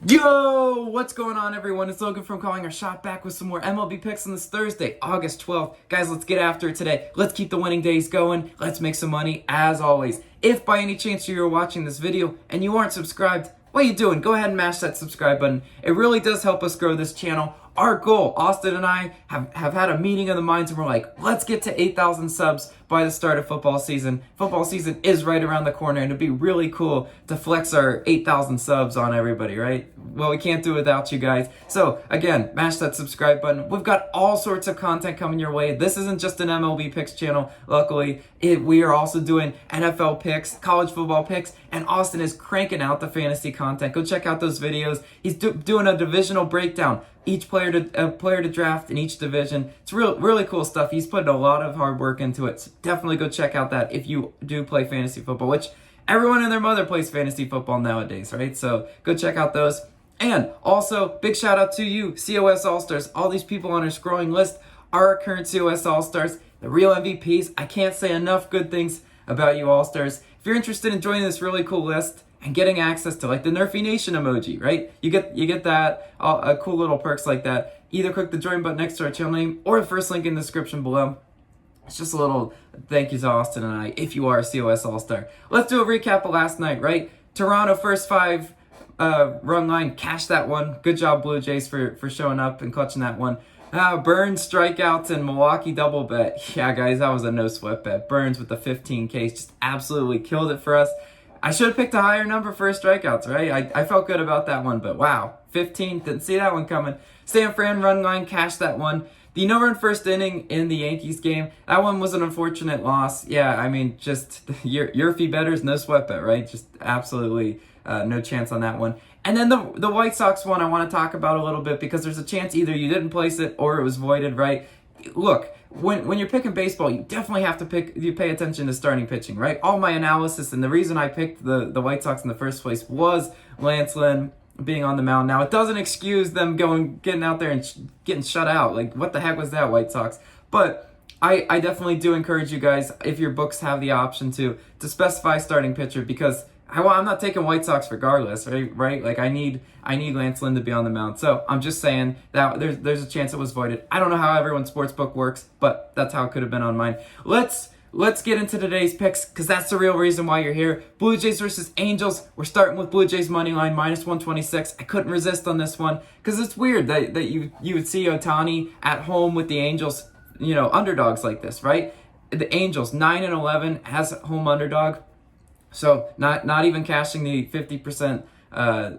Yo, what's going on, everyone? It's Logan from Calling Our Shot, back with some more MLB picks on this Thursday, August 12th. Guys, let's get after it today. Let's keep the winning days going. Let's make some money, as always. If by any chance you're watching this video and you aren't subscribed, what are you doing? Go ahead and mash that subscribe button. It really does help us grow this channel. Our goal, Austin and I have had a meeting of the minds, and we're like, let's get to 8,000 subs by the start of football season. Football season is right around the corner, and it'd be really cool to flex our 8,000 subs on everybody, right? Well, we can't do it without you guys. So again, mash that subscribe button. We've got all sorts of content coming your way. This isn't just an MLB picks channel. Luckily, we are also doing NFL picks, college football picks, and Austin is cranking out the fantasy content. Go check out those videos. He's doing a divisional breakdown. Each player to draft in each division. It's really cool stuff. He's putting a lot of hard work into it. So definitely go check out that if you do play fantasy football, which everyone and their mother plays fantasy football nowadays, right? So go check out those. And also, big shout out to you, COS All-Stars. All these people on our scrolling list are our current COS All-Stars, the real MVPs. I can't say enough good things about you All-Stars. If you're interested in joining this really cool list and getting access to like the NRFI Nation emoji, right? You get that, cool little perks like that. Either click the join button next to our channel name or the first link in the description below. It's just a little thank you to Austin and I if you are a COS All-Star. Let's do a recap of last night, right? Toronto first five run line, cashed that one. Good job, Blue Jays, for showing up and clutching that one. Burns strikeouts and Milwaukee double bet. Yeah, guys, that was a no sweat bet. Burns with the 15Ks just absolutely killed it for us. I should have picked a higher number for strikeouts, right? I felt good about that one, but wow, 15, didn't see that one coming. San Fran run line, cashed that one. The no-run first inning in the Yankees game, that one was an unfortunate loss. Yeah, I mean, just your fee betters, no sweat bet, right? Just absolutely no chance on that one. And then the White Sox one I want to talk about a little bit because there's a chance either you didn't place it or it was voided, right? Look, when you're picking baseball, you definitely have to pay attention to starting pitching, right? All my analysis and the reason I picked the White Sox in the first place was Lance Lynn being on the mound. Now, it doesn't excuse them getting out there and getting shut out. Like, what the heck was that, White Sox? But I definitely do encourage you guys, if your books have the option to specify starting pitcher, because I'm not taking White Sox regardless, right? Like, I need Lance Lynn to be on the mound. So I'm just saying that there's a chance it was voided. I don't know how everyone's sports book works, but that's how it could have been on mine. Let's get into today's picks, because that's the real reason why you're here. Blue Jays versus Angels. We're starting with Blue Jays money line, minus 126. I couldn't resist on this one, because it's weird that you would see Ohtani at home with the Angels, underdogs like this, right? The Angels, 9-11 as home underdog. So not even cashing the 50%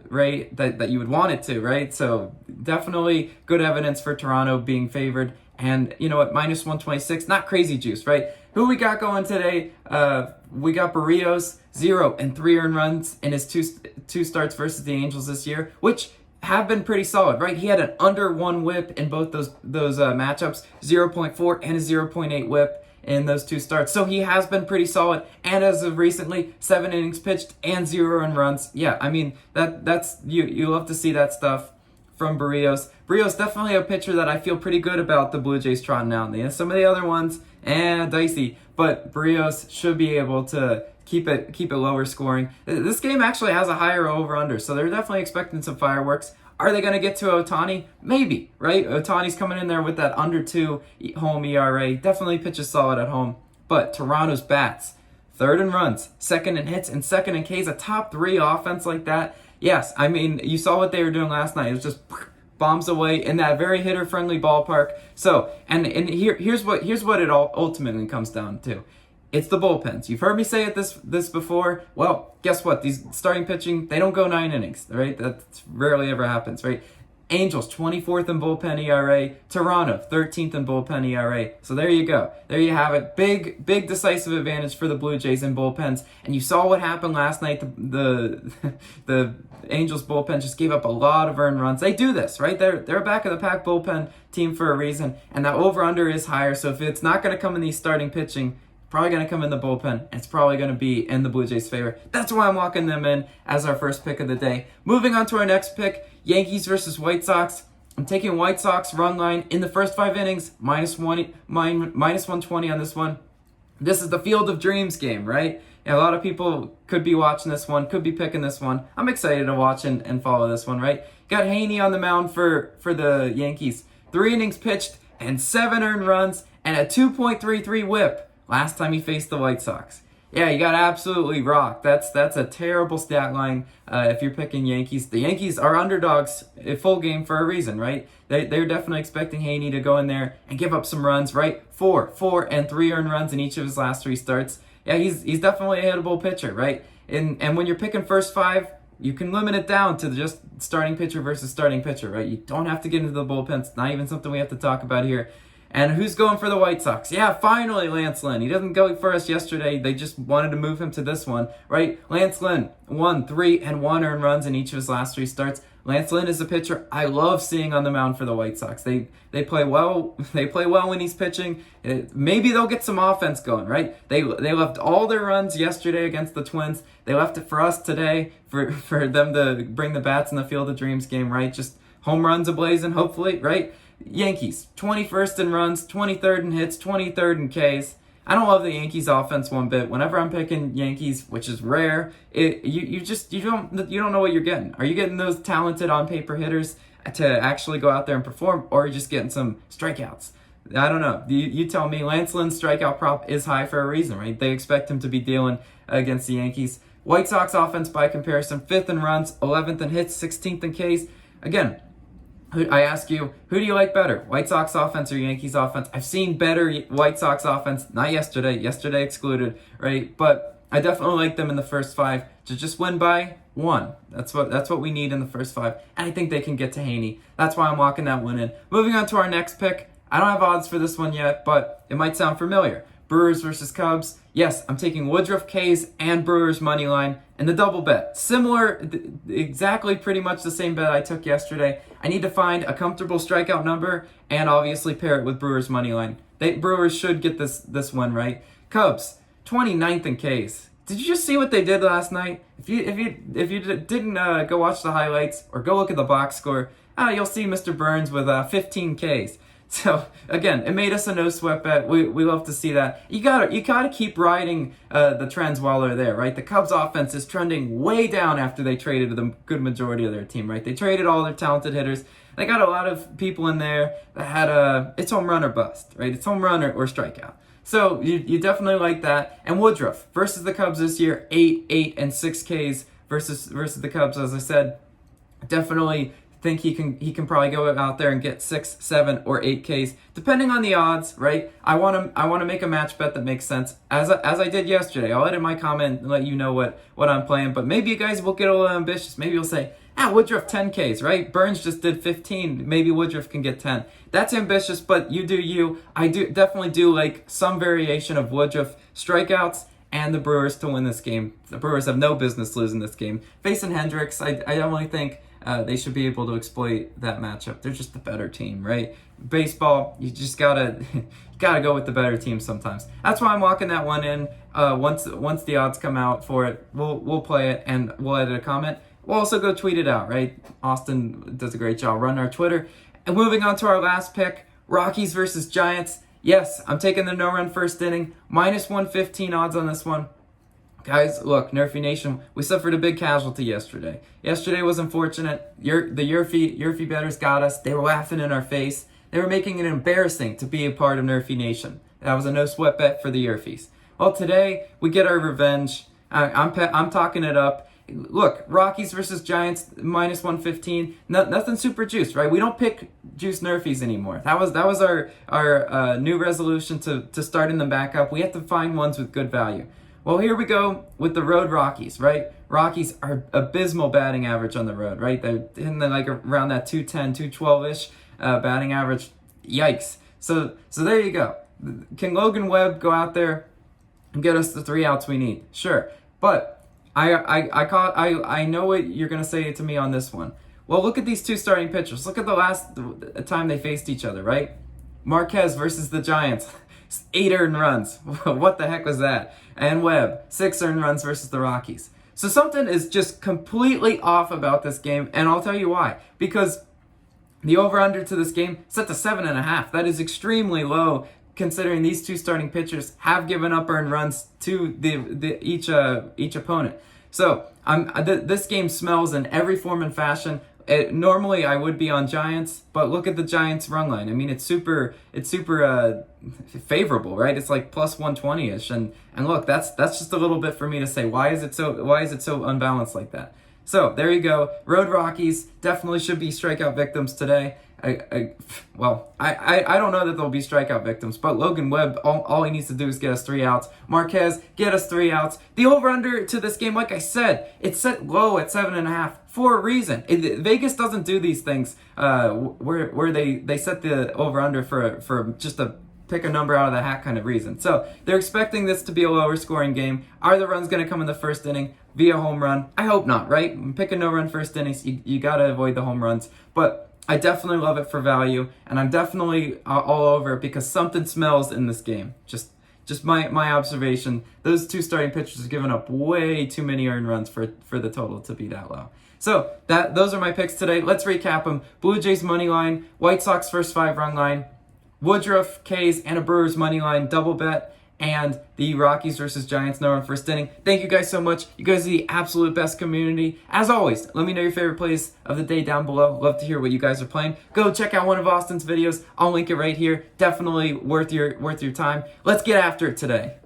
rate that you would want it to, right? So definitely good evidence for Toronto being favored. And you know what, minus 126, not crazy juice, right? Who we got going today? We got Barrios, 0 and 3 earned runs in his two starts versus the Angels this year, which have been pretty solid, right? He had an under 1 whip in both those matchups, 0.4 and a 0.8 whip in those 2 starts. So he has been pretty solid. And as of recently, 7 innings pitched and 0 earned runs. Yeah, I mean, that's you love to see that stuff from Barrios. Barrios definitely a pitcher that I feel pretty good about the Blue Jays trotting out. Some of the other ones, dicey. But Barrios should be able to keep it lower scoring. This game actually has a higher over-under, so they're definitely expecting some fireworks. Are they going to get to Ohtani? Maybe, right? Ohtani's coming in there with that under 2 home ERA. Definitely pitches solid at home. But Toronto's bats, 3rd in runs, 2nd in hits, and 2nd in Ks, a top 3 offense like that. Yes, I mean, you saw what they were doing last night. It was just bombs away in that very hitter-friendly ballpark. So, and here's what it all ultimately comes down to. It's the bullpens. You've heard me say it this before. Well, guess what? These starting pitching, they don't go 9 innings, right? That rarely ever happens, right? Angels, 24th in bullpen ERA. Toronto, 13th in bullpen ERA. So there you go. There you have it. Big decisive advantage for the Blue Jays in bullpens. And you saw what happened last night. The Angels bullpen just gave up a lot of earned runs. They do this, right? They're a back of the pack bullpen team for a reason. And that over-under is higher. So if it's not going to come in these starting pitching, probably going to come in the bullpen. And it's probably going to be in the Blue Jays' favor. That's why I'm walking them in as our first pick of the day. Moving on to our next pick, Yankees versus White Sox. I'm taking White Sox run line in the first 5 innings, minus 120 on this one. This is the Field of Dreams game, right? Yeah, a lot of people could be watching this one, could be picking this one. I'm excited to watch and follow this one, right? Got Haney on the mound for the Yankees. 3 innings pitched and 7 earned runs and a 2.33 whip last time he faced the White Sox. Yeah, you got absolutely rocked. That's a terrible stat line if you're picking Yankees. The Yankees are underdogs a full game for a reason, right? They're definitely expecting Haney to go in there and give up some runs, right? 4 and 3 earned runs in each of his last 3 starts. Yeah, he's definitely a hittable pitcher, right? And when you're picking first 5, you can limit it down to just starting pitcher versus starting pitcher, right? You don't have to get into the bullpen. It's not even something we have to talk about here. And who's going for the White Sox? Yeah, finally, Lance Lynn. He doesn't go for us yesterday. They just wanted to move him to this one, right? Lance Lynn, 3 and 1 earned runs in each of his last 3 starts. Lance Lynn is a pitcher I love seeing on the mound for the White Sox. They play well. They play well when he's pitching. Maybe they'll get some offense going, right? They left all their runs yesterday against the Twins. They left it for us today for them to bring the bats in the Field of Dreams game, right? Just home runs ablazing, hopefully, right? Yankees, 21st in runs, 23rd in hits, 23rd in Ks. I don't love the Yankees offense one bit. Whenever I'm picking Yankees, which is rare, you don't know what you're getting. Are you getting those talented on paper hitters to actually go out there and perform, or are you just getting some strikeouts? I don't know. You tell me. Lance Lynn's strikeout prop is high for a reason, right? They expect him to be dealing against the Yankees. White Sox offense by comparison, 5th in runs, 11th in hits, 16th in Ks. Again, I ask you, who do you like better, White Sox offense or Yankees offense? I've seen better White Sox offense, not yesterday excluded, right? But I definitely like them in the first 5 to just win by 1. That's what we need in the first 5, and I think they can get to Haney. That's why I'm locking that one in. Moving on to our next pick. I don't have odds for this one yet, but it might sound familiar. Brewers versus Cubs. Yes, I'm taking Woodruff K's and Brewers money line and the double bet. Similar, exactly pretty much the same bet I took yesterday. I need to find a comfortable strikeout number and obviously pair it with Brewers money line. Brewers should get this one right. Cubs, 29th in Ks. Did you just see what they did last night? If you didn't go watch the highlights or go look at the box score, you'll see Mr. Burns with 15 Ks. So again, it made us a no sweat bet. We love to see that. You gotta keep riding the trends while they're there, right? The Cubs offense is trending way down after they traded the good majority of their team, right? They traded all their talented hitters. They got a lot of people in there that had it's home run or bust, right? It's home run or strikeout. So you definitely like that. And Woodruff versus the Cubs this year, 8 and 6 Ks versus the Cubs. As I said, definitely think he can probably go out there and get 6, 7, or 8 Ks, depending on the odds, right? I want to make a match bet that makes sense, as I did yesterday. I'll edit my comment and let you know what I'm playing, but maybe you guys will get a little ambitious. Maybe you'll say, Woodruff 10 Ks, right? Burns just did 15. Maybe Woodruff can get 10. That's ambitious, but you do you. I definitely do like some variation of Woodruff strikeouts and the Brewers to win this game. The Brewers have no business losing this game. Facing Hendricks, I definitely think they should be able to exploit that matchup. They're just the better team, right? Baseball, you just gotta go with the better team sometimes. That's why I'm locking that one in. Once the odds come out for it, we'll play it and we'll edit a comment. We'll also go tweet it out, right? Austin does a great job running our Twitter. And moving on to our last pick, Rockies versus Giants. Yes, I'm taking the no-run first inning. Minus 115 odds on this one. Guys, look, NRFI Nation, we suffered a big casualty yesterday. Yesterday was unfortunate. The Yerfie bettors got us. They were laughing in our face. They were making it embarrassing to be a part of NRFI Nation. That was a no-sweat bet for the Yerfies. Well, today, we get our revenge. I'm talking it up. Look, Rockies versus Giants, minus 115. Nothing super juiced, right? We don't pick juice Nerfies anymore. That was our new resolution to starting them back up. We have to find ones with good value. Well, here we go with the road Rockies, right? Rockies are abysmal batting average on the road, right? They're in around that 210, 212-ish batting average. Yikes. So there you go. Can Logan Webb go out there and get us the 3 outs we need? Sure. But I know what you're going to say to me on this one. Well, look at these 2 starting pitchers. Look at the last time they faced each other, right? Marquez versus the Giants. 8 earned runs. What the heck was that? And Webb, 6 earned runs versus the Rockies. So something is just completely off about this game, and I'll tell you why. Because the over-under to this game set to 7.5. That is extremely low. considering these two starting pitchers have given up earned runs to each opponent. So this game smells in every form and fashion. Normally I would be on Giants, but look at the Giants run line. I mean, it's super favorable, right? It's like plus 120ish, and look, that's just a little bit for me to say why is it so unbalanced like that. So there you go. Road Rockies definitely should be strikeout victims today. I don't know that they'll be strikeout victims, but Logan Webb, all he needs to do is get us 3 outs. Marquez, get us 3 outs. The over-under to this game, like I said, it's set low at 7.5 for a reason. Vegas doesn't do these things where they set the over-under for just a pick a number out of the hat kind of reason. So they're expecting this to be a lower scoring game. Are the runs going to come in the first inning via home run? I hope not, right? Pick a no-run first innings. You got to avoid the home runs. But I definitely love it for value, and I'm definitely all over it because something smells in this game. Just my observation. Those two starting pitchers have given up way too many earned runs for the total to be that low. So those are my picks today. Let's recap them. Blue Jays money line, White Sox first 5 run line, Woodruff, K's, and a Brewers money line double bet, and the Rockies versus Giants no run first inning. Thank you guys so much. You guys are the absolute best community. As always, let me know your favorite plays of the day down below. Love to hear what you guys are playing. Go check out one of Austin's videos. I'll link it right here. Definitely worth your time. Let's get after it today.